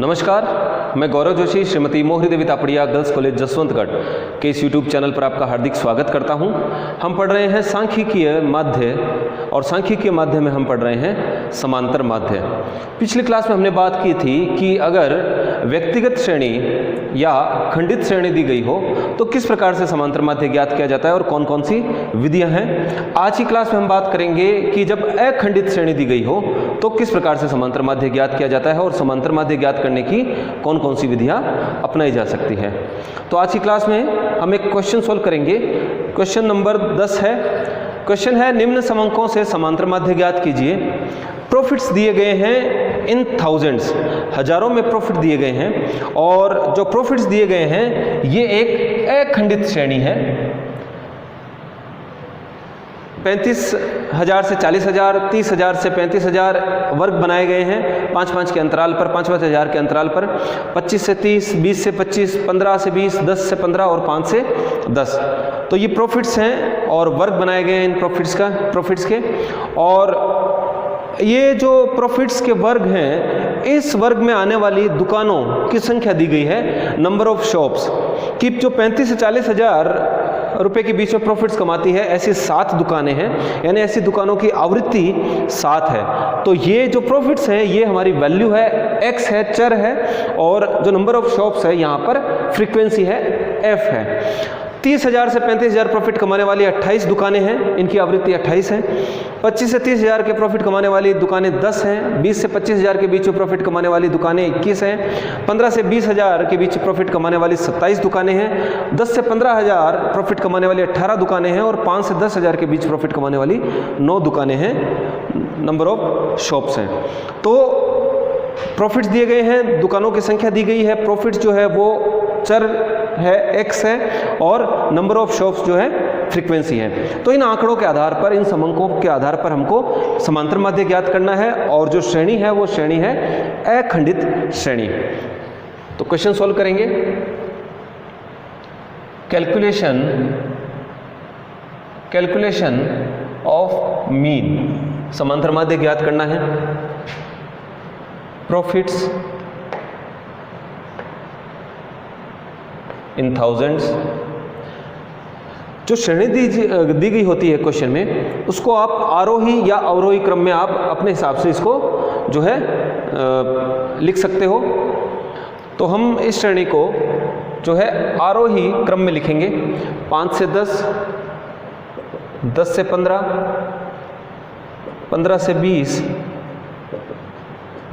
नमस्कार, मैं गौरव जोशी श्रीमती मोहरी देवी तापड़िया गर्ल्स कॉलेज जसवंतगढ़ के इस यूट्यूब चैनल पर आपका हार्दिक स्वागत करता हूं। हम पढ़ रहे हैं सांख्यिकीय माध्य और सांख्यिकीय माध्य में हम पढ़ रहे हैं समांतर माध्य। पिछली क्लास में हमने बात की थी कि अगर व्यक्तिगत श्रेणी या खंडित श्रेणी दी गई हो तो किस प्रकार से समांतर माध्य ज्ञात किया जाता है और कौन कौन सी विधियां हैं। आज की क्लास में हम बात करेंगे कि जब अखंडित श्रेणी दी गई हो तो किस प्रकार से समांतर माध्य ज्ञात किया जाता है और समांतर माध्य ज्ञात करने की कौन कौन सी विधियां अपनाई जा सकती है। तो आज की क्लास में हम एक क्वेश्चन सोल्व करेंगे। क्वेश्चन नंबर 10 है। क्वेश्चन है, निम्न समंकों से समांतर माध्य ज्ञात कीजिए। प्रॉफिट्स दिए गए हैं इन थाउजेंड्स, हजारों में प्रॉफिट दिए गए हैं और जो प्रॉफिट्स दिए गए हैं ये एक अखंडित श्रेणी है। 35,000 से 40,000, 30,000 से 35,000 वर्ग बनाए गए हैं 5-5 के अंतराल पर, 5-5 हज़ार के अंतराल पर। 25 से 30, 20 से 25, 15 से 20, 10 से 15 और 5 से 10। तो ये प्रॉफिट्स हैं और वर्ग बनाए गए हैं इन प्रॉफिट्स के। और ये जो प्रॉफिट्स के वर्ग हैं, इस वर्ग में आने वाली दुकानों की संख्या दी गई है, नंबर ऑफ शॉप्स की। जो 35 से 40,000 रुपए के बीच में प्रॉफिट्स कमाती है, ऐसी 7 दुकानें हैं, यानी ऐसी दुकानों की आवृत्ति 7 है। तो ये जो प्रॉफिट्स हैं ये हमारी वैल्यू है, x है, चर है, और जो नंबर ऑफ शॉप्स है यहाँ पर फ्रीक्वेंसी है, f है। 30,000 से 35,000 प्रॉफिट कमाने वाली 28 दुकानें हैं, इनकी आवृत्ति 28 है। 25 से 30,000 के प्रॉफिट कमाने वाली दुकानें 10 हैं। 20 से 25,000 के बीच में प्रॉफिट कमाने वाली दुकानें 21 हैं। 15 से 20,000 के बीच प्रॉफिट कमाने वाली 27 दुकानें हैं। 10 से 15,000 प्रॉफिट कमाने वाली 18 दुकानें हैं और 5 से 10,000 के बीच प्रॉफिट कमाने वाली 9 दुकानें हैं, नंबर ऑफ शॉप्स हैं। तो प्रॉफिट्स दिए गए हैं, दुकानों की संख्या दी गई है, प्रॉफिट्स जो है वो चर है, x है, और नंबर ऑफ शॉप्स जो है फ्रीक्वेंसी है। तो इन आंकड़ों के आधार पर, इन समंकों के आधार पर हमको समांतर माध्य ज्ञात करना है और जो श्रेणी है वो श्रेणी है अखंडित श्रेणी। तो क्वेश्चन सॉल्व करेंगे। कैलकुलेशन ऑफ मीन, समांतर माध्य ज्ञात करना है। प्रॉफिट्स इन थाउजेंड्स, जो श्रेणी दी गई होती है क्वेश्चन में, उसको आप आरोही या अवरोही क्रम में आप अपने हिसाब से इसको जो है लिख सकते हो। तो हम इस श्रेणी को जो है आरोही क्रम में लिखेंगे। 5 से 10, 10 से 15, 15 से 20,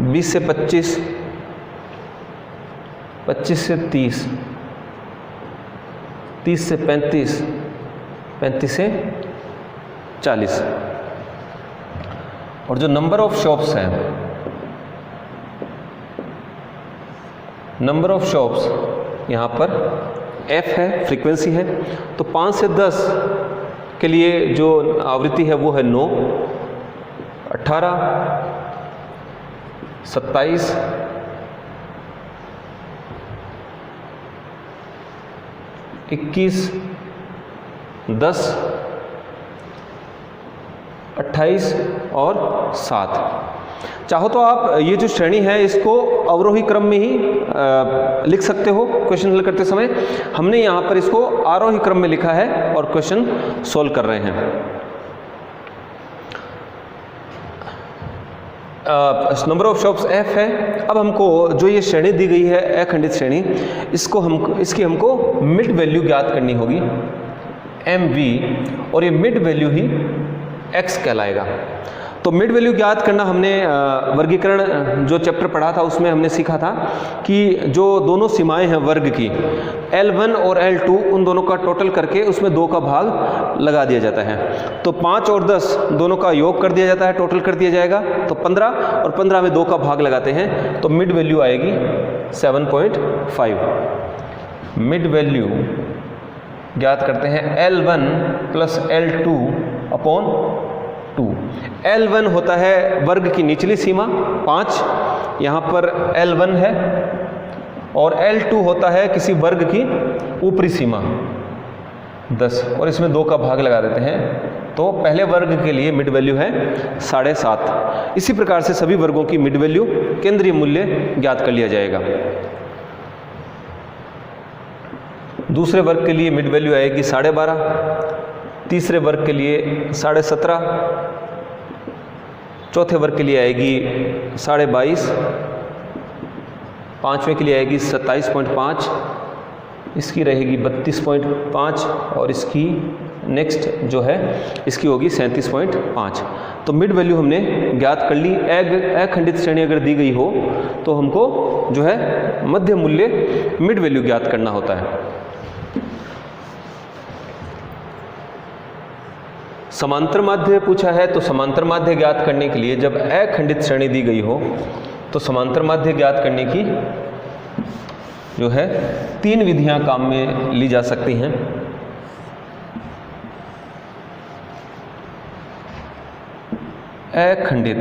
20 से 25, 25 से 30, 30 से 35, 35 से 40। और जो नंबर ऑफ शॉप्स हैं, नंबर ऑफ शॉप्स यहाँ पर f है, फ्रीक्वेंसी है। तो 5 से 10 के लिए जो आवृत्ति है वो है 9, 18, 27, 21, 10, 28 और 7। चाहो तो आप ये जो श्रेणी है इसको अवरोही क्रम में ही लिख सकते हो क्वेश्चन हल करते समय। हमने यहाँ पर इसको आरोही क्रम में लिखा है और क्वेश्चन सोल्व कर रहे हैं। नंबर ऑफ शॉप्स f है। अब हमको जो ये श्रेणी दी गई है अखंडित श्रेणी, इसकी हमको मिड वैल्यू ज्ञात करनी होगी, mv, और ये मिड वैल्यू ही x कहलाएगा। तो मिड वैल्यू ज्ञात करना हमने वर्गीकरण जो चैप्टर पढ़ा था उसमें हमने सीखा था कि जो दोनों सीमाएं हैं वर्ग की, L1 और L2, उन दोनों का टोटल करके उसमें 2 का भाग लगा दिया जाता है। तो 5 और 10 दोनों का योग कर दिया जाता है, टोटल कर दिया जाएगा। तो 15 और 15 में 2 का भाग लगाते हैं तो मिड वैल्यू आएगी 7.5। मिड वैल्यू ज्ञात करते हैं L1 plus L2 upon 2। L1 होता है वर्ग की निचली सीमा 5, यहाँ पर L1 है, और L2 होता है किसी वर्ग की ऊपरी सीमा 10, और इसमें 2 का भाग लगा देते हैं तो पहले वर्ग के लिए मिड वैल्यू है 7.5। इसी प्रकार से सभी वर्गों की मिड वैल्यू केंद्रीय मूल्य ज्ञात कर लिया जाएगा। दूसरे वर्ग के लिए मिड वैल्यू आएगी 12.5, तीसरे वर्ग के लिए 17.5, चौथे वर्ग के लिए आएगी 22.5, पाँचवें के लिए आएगी 27.5, इसकी रहेगी 32.5 और इसकी नेक्स्ट जो है इसकी होगी 37.5। तो मिड वैल्यू हमने ज्ञात कर ली। अखंडित श्रेणी अगर दी गई हो तो हमको जो है मध्य मूल्य मिड वैल्यू ज्ञात करना होता है। समांतर माध्य पूछा है, तो समांतर माध्य ज्ञात करने के लिए जब अखंडित श्रेणी दी गई हो तो समांतर माध्य ज्ञात करने की जो है 3 विधियां काम में ली जा सकती हैं। अखंडित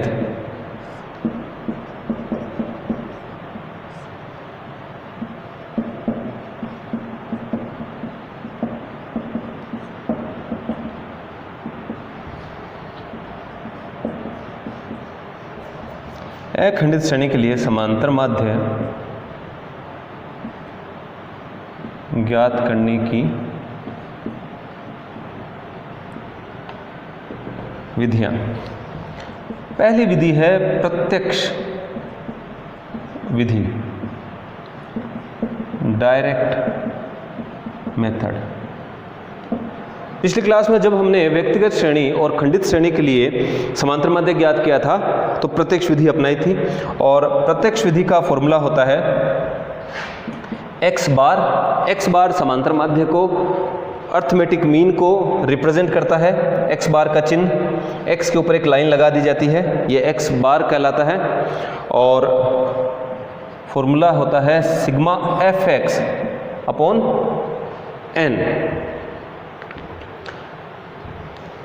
अखंडित श्रेणी के लिए समांतर माध्य ज्ञात करने की विधियां। पहली विधि है प्रत्यक्ष विधि, डायरेक्ट मेथड। पिछली क्लास में जब हमने व्यक्तिगत श्रेणी और खंडित श्रेणी के लिए समांतर माध्य ज्ञात किया था तो प्रत्यक्ष विधि अपनाई थी, और प्रत्यक्ष विधि का फॉर्मूला होता है x बार समांतर माध्य को, अर्थमेटिक मीन को रिप्रेजेंट करता है। x बार का चिन्ह, x के ऊपर एक लाइन लगा दी जाती है, ये x बार कहलाता है, और फॉर्मूला होता है सिग्मा fx अपॉन n।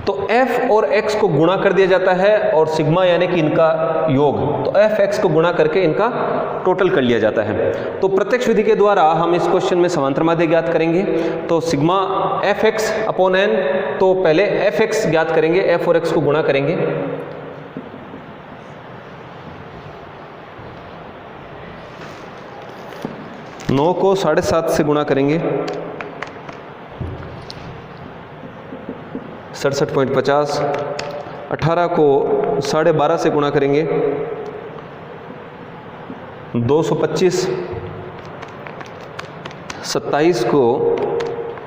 तो f और x को गुणा कर दिया जाता है और सिग्मा यानी कि इनका योग, तो fx को गुणा करके इनका टोटल कर लिया जाता है। तो प्रत्यक्ष विधि के द्वारा हम इस क्वेश्चन में समांतर माध्य ज्ञात करेंगे। तो सिग्मा fx अपॉन n, तो पहले fx ज्ञात करेंगे, f और x को गुणा करेंगे, नौ को 7.5 से गुणा करेंगे, 67.50, 18 को 12.5 से गुणा करेंगे, 225, 27 को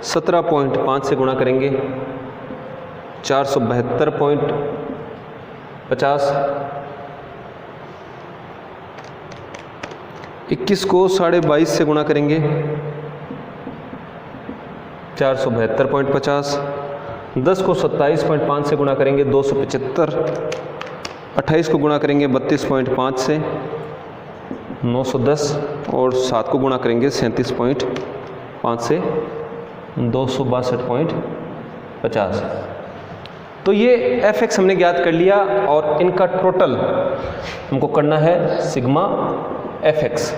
17.5 से गुणा करेंगे, 472.50, 21 को 22.5 से गुणा करेंगे, 472.50, 10 को 27.5 से गुणा करेंगे, 275, 28 को गुणा करेंगे 32.5 से, 910, और 7 को गुणा करेंगे 37.5 से, 262.50। तो ये fx हमने ज्ञात कर लिया और इनका टोटल हमको करना है सिग्मा fx।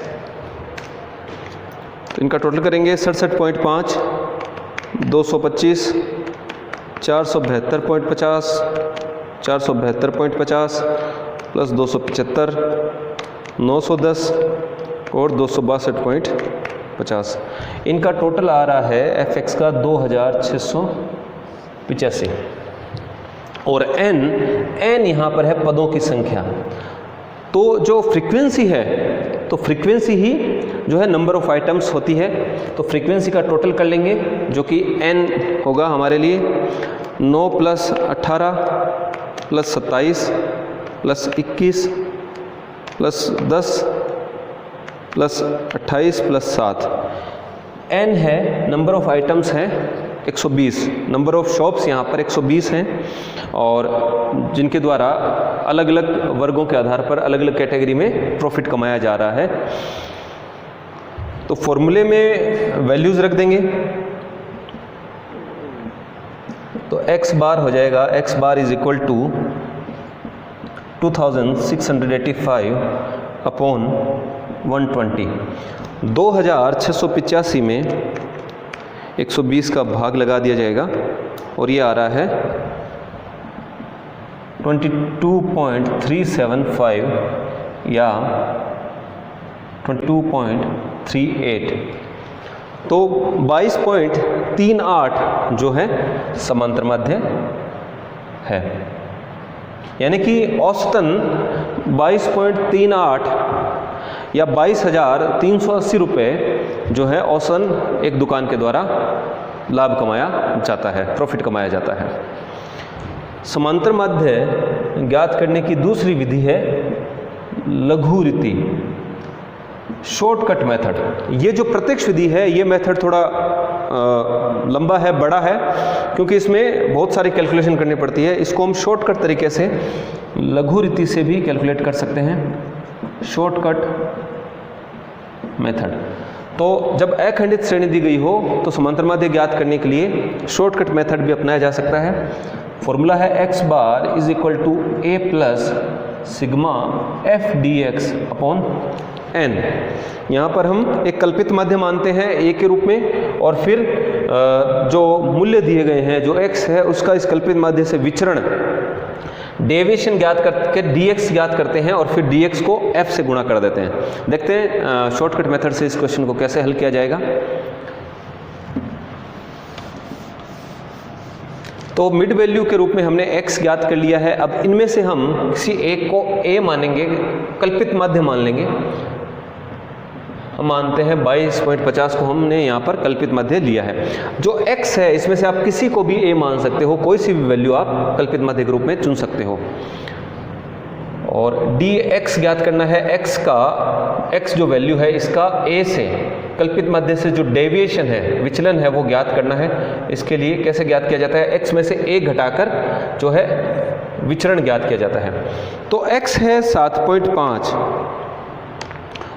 तो इनका टोटल करेंगे 67.5, 225, 472.50, 472.50 प्लस 275, 910 और 262.50। इनका टोटल आ रहा है fx का 2685। और n यहाँ पर है पदों की संख्या। तो जो फ्रीक्वेंसी है, तो फ्रीक्वेंसी ही जो है नंबर ऑफ आइटम्स होती है। तो फ्रीक्वेंसी का टोटल कर लेंगे जो कि n होगा हमारे लिए 9 plus 18 plus 27 plus 21 plus 10 plus 28 plus 7। n है, नंबर ऑफ आइटम्स हैं 120, नंबर ऑफ शॉप्स यहाँ पर 120 हैं, और जिनके द्वारा अलग अलग वर्गों के आधार पर अलग अलग कैटेगरी में प्रॉफिट कमाया जा रहा है। तो फॉर्मूले में वैल्यूज़ रख देंगे। तो x बार हो जाएगा, x bar is equal to 2685 upon 120। 2685 में 120 का भाग लगा दिया जाएगा और ये आ रहा है 22.375 या 22.38। तो 22.38 जो है समांतर माध्य है, यानी कि औसतन 22.38 या 22,380 रुपये जो है औसतन एक दुकान के द्वारा लाभ कमाया जाता है, प्रॉफिट कमाया जाता है। समांतर माध्य ज्ञात करने की दूसरी विधि है लघु रीति, शॉर्टकट मेथड। ये जो प्रत्यक्ष विधि है, ये मेथड थोड़ा लंबा है, बड़ा है, क्योंकि इसमें बहुत सारी कैलकुलेशन करनी पड़ती है। इसको हम शॉर्टकट तरीके से लघु रीति से भी कैलकुलेट कर सकते हैं, शॉर्टकट मेथड। तो जब अखंडित श्रेणी दी गई हो तो समांतर माध्य ज्ञात करने के लिए शॉर्टकट मेथड भी अपनाया जा सकता है। फॉर्मूला है x bar is equal to a plus sigma f dx upon n। यहाँ पर हम एक कल्पित माध्य मानते हैं a के रूप में, और फिर जो मूल्य दिए गए हैं, जो x है, उसका इस कल्पित माध्य से विचरण डेविएशन ज्ञात करके dx ज्ञात करते हैं, और फिर dx को f से गुणा कर देते हैं। देखते हैं शॉर्टकट मेथड से इस क्वेश्चन को कैसे हल किया जाएगा। तो मिड वैल्यू के रूप में हमने x ज्ञात कर लिया है। अब इनमें से हम किसी एक को a मानेंगे, कल्पित माध्य मान लेंगे। हम मानते हैं 22.50 को हमने यहाँ पर कल्पित माध्य लिया है। जो x है, इसमें से आप किसी को भी a मान सकते हो, कोई सी भी वैल्यू आप कल्पित माध्य के रूप में चुन सकते हो। और dx ज्ञात करना है, x जो वैल्यू है इसका a से कल्पित माध्य से जो डेविएशन है, विचलन है, वो ज्ञात करना है। इसके लिए कैसे ज्ञात किया जाता है, x में से a घटाकर जो है विचरण ज्ञात किया जाता है। तो x है 7.5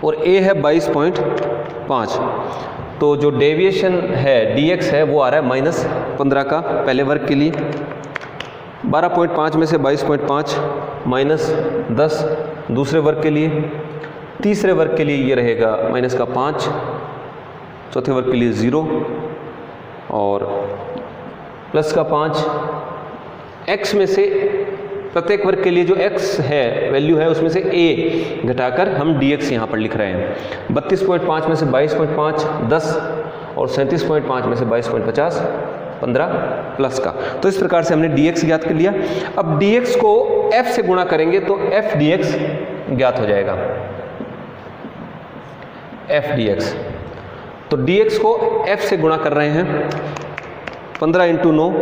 और a है 22.5, तो जो डेविएशन है dx है वो आ रहा है -15 का पहले वर्ग के लिए, 12.5 में से 22.5 -10 दूसरे वर्ग के लिए, तीसरे वर्ग के लिए ये रहेगा -5, चौथे वर्ग के लिए 0 और +5। x में से प्रत्येक वर्ग के लिए जो x है, वैल्यू है, उसमें से a घटाकर हम dx यहाँ पर लिख रहे हैं। 32.5 में से 22.5 10 और 37.5 में से 22.50 15 प्लस का। तो इस प्रकार से हमने dx ज्ञात कर लिया। अब dx को f से गुणा करेंगे तो f dx ज्ञात हो जाएगा, f dx। तो dx को f से गुणा कर रहे हैं, 15 × 9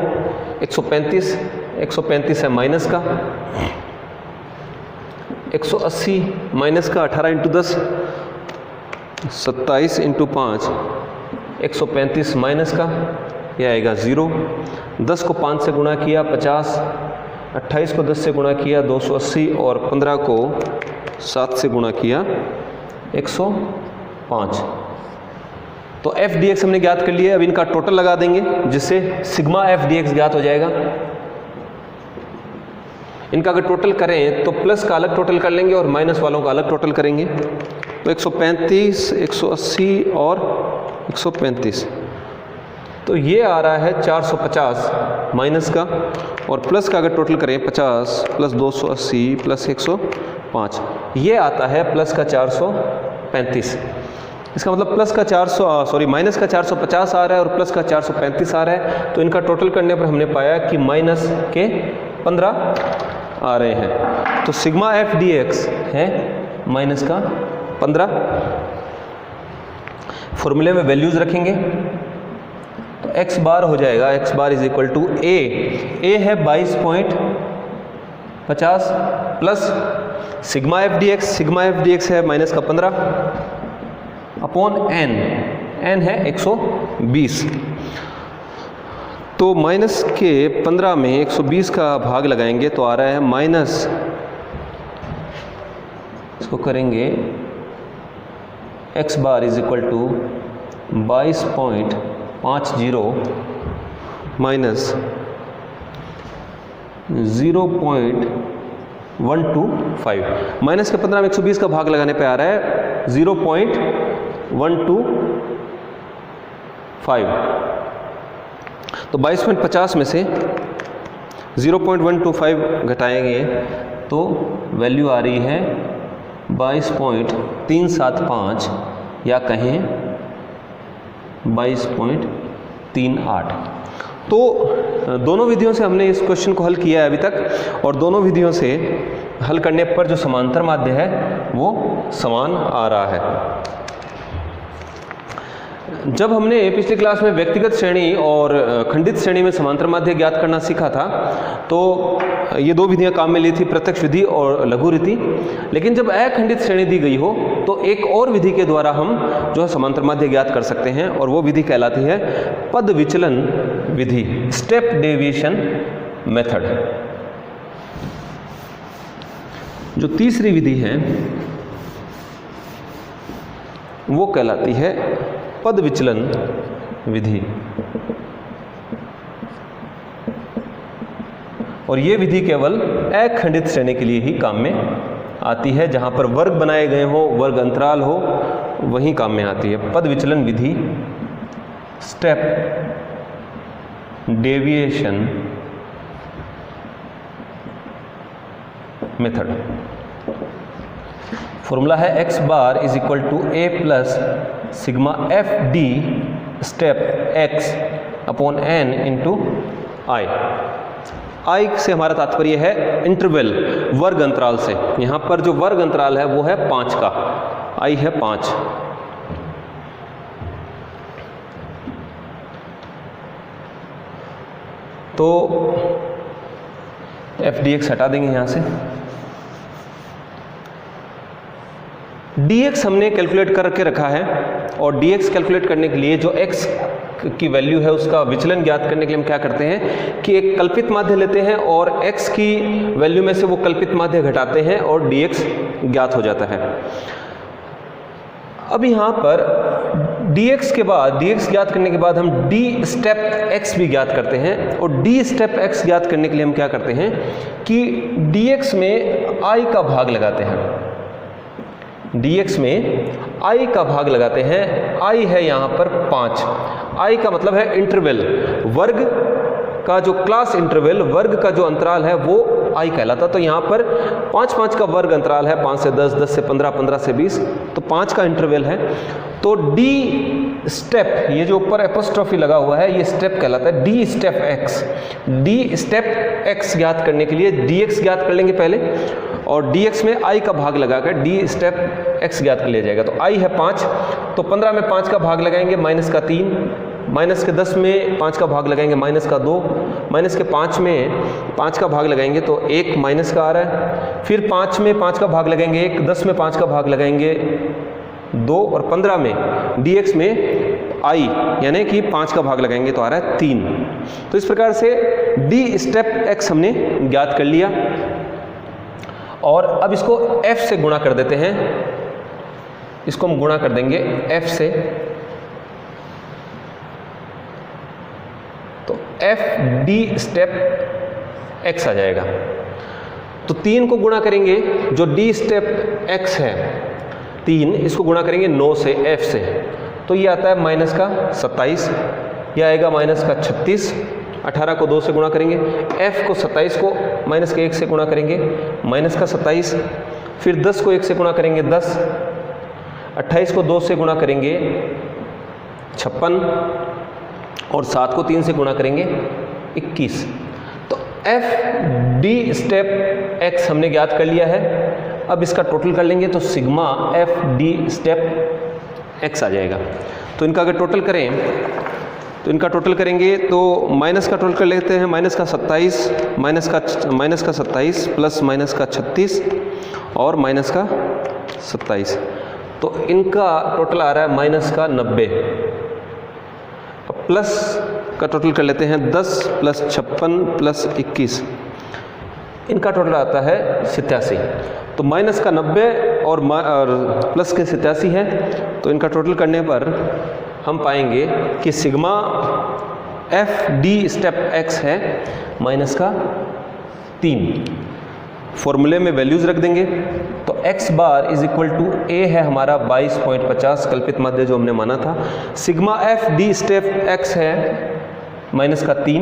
135, 135 है माइनस का, 180 माइनस का, 18 × 10 27 × 5 135 माइनस का, यह आएगा 0। 10 को 5 से गुणा किया 50, 28 को 10 से गुणा किया 280 और 15 को 7 से गुणा किया 105। तो f dx हमने ज्ञात कर लिया। अब इनका टोटल लगा देंगे, जिससे सिग्मा f dx ज्ञात हो जाएगा। इनका अगर टोटल करें तो प्लस का अलग टोटल कर लेंगे और माइनस वालों का अलग टोटल करेंगे। तो 135, 180 और 135, तो ये आ रहा है 450 माइनस का, और प्लस का अगर टोटल करें 50 प्लस 280 प्लस 105, ये आता है प्लस का 435। इसका मतलब माइनस का 450 आ रहा है और प्लस का 435 आ रहा है। तो इनका टोटल करने पर हमने पाया कि माइनस के 15 आ रहे हैं। तो सिग्मा f dx है माइनस का 15। फॉर्मूले में वैल्यूज रखेंगे तो x बार हो जाएगा, x bar is equal to a है 22.50 प्लस सिग्मा f dx है माइनस का 15 अपॉन n है 120। तो माइनस के 15 में 120 का भाग लगाएंगे तो आ रहा है माइनस, इसको करेंगे x bar is equal to 22.50 minus 0.125। Minus के 15 में 120 का भाग लगाने पे आ रहा है 0.125। तो 22.50 में से 0.125 घटाएंगे तो वैल्यू आ रही है 22.375 या कहें 22.38। तो दोनों विधियों से हमने इस क्वेश्चन को हल किया है अभी तक, और दोनों विधियों से हल करने पर जो समांतर माध्य है वो समान आ रहा है। जब हमने पिछली क्लास में व्यक्तिगत श्रेणी और खंडित श्रेणी में समांतर माध्य ज्ञात करना सीखा था, तो ये दो विधियां काम में ली थी, प्रत्यक्ष विधि और लघु रीति। लेकिन जब अखंडित श्रेणी दी गई हो तो एक और विधि के द्वारा हम जो है समांतर माध्य ज्ञात कर सकते हैं, और वो विधि कहलाती है पद विचलन विधि, स्टेप डेविएशन मेथड। जो तीसरी विधि है वो कहलाती है पद विचलन विधि, और ये विधि केवल अखंडित श्रेणी के लिए ही काम में आती है, जहां पर वर्ग बनाए गए हो, वर्ग अंतराल हो, वहीं काम में आती है। पद विचलन विधि, स्टेप डेविएशन मेथड। फॉर्मूला है x bar is equal to a plus sigma F D step x upon n into I. I से हमारा तात्पर्य है इंटरवल, वर्ग अंतराल से। यहां पर जो वर्ग अंतराल है वो है 5 का, आई है 5। तो एफ डी एक्स हटा देंगे यहां से। dx हमने कैलकुलेट करके रखा है, और dx कैलकुलेट करने के लिए जो x की वैल्यू है उसका विचलन ज्ञात करने के लिए हम क्या करते हैं कि एक कल्पित माध्य लेते हैं और x की वैल्यू में से वो कल्पित माध्य घटाते हैं और dx ज्ञात हो जाता है। अब यहाँ पर dx के बाद, dx ज्ञात करने के बाद हम d स्टेप x भी ज्ञात करते हैं, और d स्टेप x ज्ञात करने के लिए हम क्या करते हैं कि dx में i का भाग लगाते हैं। dx में i का भाग लगाते हैं। i है यहाँ पर 5। i का मतलब है इंटरवल, वर्ग का जो क्लास इंटरवल, वर्ग का जो अंतराल है वो i कहलाता। तो यहाँ पर 5 का वर्ग अंतराल है, 5 से 10, 10 से 15, 15 से 20, तो 5 का इंटरवल है। तो d स्टेप, ये जो ऊपर एपोस्ट्रोफी लगा हुआ है ये स्टेप कहलाता है, d step x। d step x ज्ञात करने के लिए dx ज्ञात कर लेंगे पहले, और dx में i का भाग लगाकर d स्टेप x ज्ञात कर लिया जाएगा। तो i है 5, तो 15 में 5 का भाग लगाएंगे, माइनस का 3, माइनस के 10 में 5 का भाग लगाएंगे, माइनस का 2, माइनस के 5 में 5 का भाग लगाएंगे तो 1 माइनस का आ रहा है। फिर 5 में 5 का भाग लगाएंगे 1, 10 में 5 का भाग लगाएंगे 2, और 15 में dx में i यानी कि 5 का भाग लगाएंगे तो आ रहा है 3। तो इस प्रकार से d स्टेप x हमने ज्ञात कर लिया, और अब इसको f से गुणा कर देते हैं। इसको हम गुणा कर देंगे f से, तो f d स्टेप x आ जाएगा। तो 3 को गुणा करेंगे, जो d स्टेप x है 3, इसको गुणा करेंगे 9 से, f से, तो ये आता है माइनस का 27, यह आएगा माइनस का 36। 18 को 2 से गुणा करेंगे, f को 27 को माइनस के 1 से गुणा करेंगे, माइनस का 27। फिर 10 को 1 से गुणा करेंगे 10, 28 को 2 से गुणा करेंगे 56, और 7 को 3 से गुणा करेंगे 21। तो f d स्टेप x हमने ज्ञात कर लिया है। अब इसका टोटल कर लेंगे तो sigma f d step x आ जाएगा। तो इनका अगर टोटल करें तो इनका टोटल करेंगे तो माइनस का टोटल कर लेते हैं, माइनस का 27, माइनस का 27 प्लस माइनस का 36 और माइनस का 27, तो इनका टोटल आ रहा है माइनस का 90। अब प्लस का टोटल कर लेते हैं 10 प्लस 56 प्लस 21, इनका टोटल आता है 87। तो माइनस का 90 और प्लस के 87 है, तो इनका टोटल करने पर हम पाएंगे कि sigma F D step x है माइनस का 3। फॉर्मूले में वैल्यूज रख देंगे, तो x bar is equal to a है हमारा 22.50 कल्पित माध्य जो हमने माना था, sigma F D step x है माइनस का 3,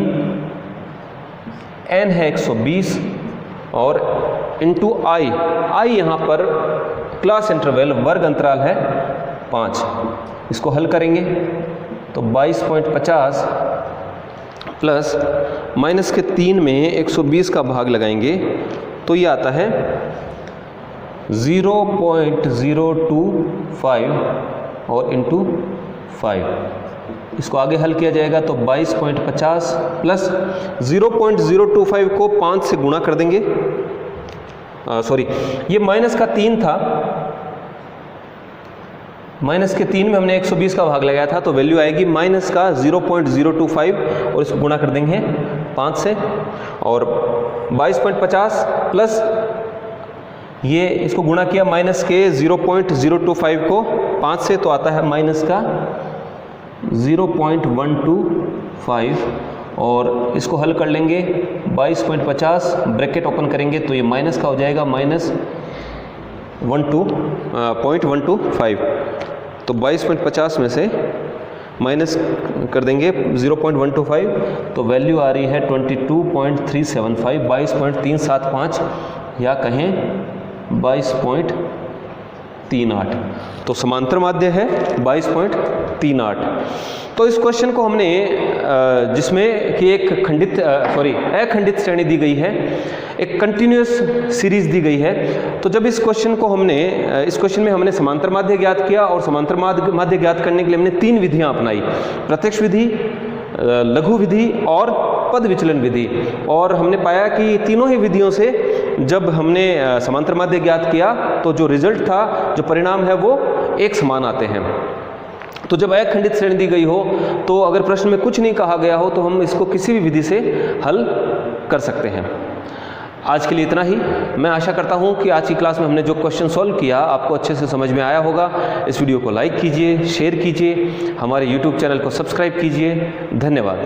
n है 120 और इंटू आई, आई यहाँ पर क्लास इंटरवल वर्ग अंतराल है 5। इसको हल करेंगे तो 22.50 प्लस माइनस के 3 में 120 का भाग लगाएंगे तो ये आता है 0.025 और इंटू 5। इसको आगे हल किया जाएगा तो 22.50 प्लस 0.025 को 5 से गुणा कर देंगे, सॉरी ये माइनस का 3 था, माइनस के 3 में हमने 120 का भाग लगाया था तो वैल्यू आएगी माइनस का 0.025 और इसको गुणा कर देंगे 5 से, और 22.50 प्लस ये इसको गुणा किया माइनस के 0.025 को 5 से तो आता है माइनस का 0.125 और इसको हल कर लेंगे 22.50 ब्रैकेट ओपन करेंगे तो ये माइनस का हो जाएगा माइनस 0.125। तो 22.50 में से माइनस कर देंगे 0.125 तो वैल्यू आ रही है 22.375, 22.375 या कहें 22.38। तो समांतर माध्य है 22.38। तो इस क्वेश्चन को हमने जिसमें कि एक अखंडित श्रेणी दी गई है, एक कंटिन्यूअस सीरीज दी गई है। तो जब इस क्वेश्चन में हमने समांतर माध्य ज्ञात किया और समांतर माध्य ज्ञात करने के लिए हमने 3 विधियां अपनाई, प्रत्यक्ष विधि, लघु विधि और पद विचलन विधि, और हमने पाया कि तीनों ही विधियों से जब हमने समांतर माध्य ज्ञात किया तो जो रिजल्ट था, जो परिणाम है वो एक समान आते हैं। तो जब अखंडित श्रेणी दी गई हो तो अगर प्रश्न में कुछ नहीं कहा गया हो तो हम इसको किसी भी विधि से हल कर सकते हैं। आज के लिए इतना ही। मैं आशा करता हूं कि आज की क्लास में हमने जो क्वेश्चन सॉल्व किया आपको अच्छे से समझ में आया होगा। इस वीडियो को लाइक कीजिए, शेयर कीजिए, हमारे YouTube चैनल को सब्सक्राइब कीजिए। धन्यवाद।